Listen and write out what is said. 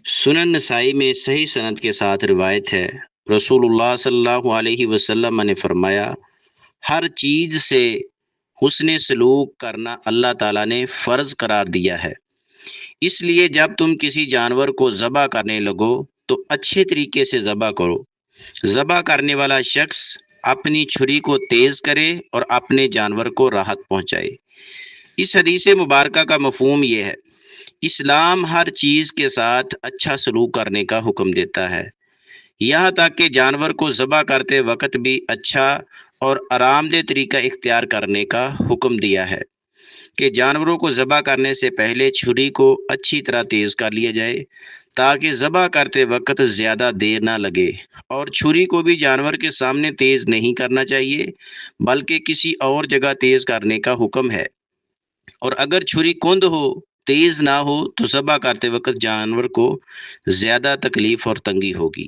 سنن نسائی میں صحیح سند کے ساتھ روایت ہے، رسول اللہ صلی اللہ علیہ وسلم نے فرمایا، ہر چیز سے حسن سلوک کرنا اللہ تعالیٰ نے فرض قرار دیا ہے۔ اس لیے جب تم کسی جانور کو ذبح کرنے لگو تو اچھے طریقے سے ذبح کرو۔ ذبح کرنے والا شخص اپنی چھری کو تیز کرے اور اپنے جانور کو راحت پہنچائے۔ اس حدیث مبارکہ کا مفہوم یہ ہے، اسلام ہر چیز کے ساتھ اچھا سلوک کرنے کا حکم دیتا ہے، یہاں تک کہ جانور کو ذبح کرتے وقت بھی اچھا اور آرام دہ طریقہ اختیار کرنے کا حکم دیا ہے کہ جانوروں کو ذبح کرنے سے پہلے چھری کو اچھی طرح تیز کر لیا جائے تاکہ ذبح کرتے وقت زیادہ دیر نہ لگے، اور چھری کو بھی جانور کے سامنے تیز نہیں کرنا چاہیے بلکہ کسی اور جگہ تیز کرنے کا حکم ہے، اور اگر چھری کند ہو، تیز نہ ہو تو ذبح کرتے وقت جانور کو زیادہ تکلیف اور تنگی ہوگی۔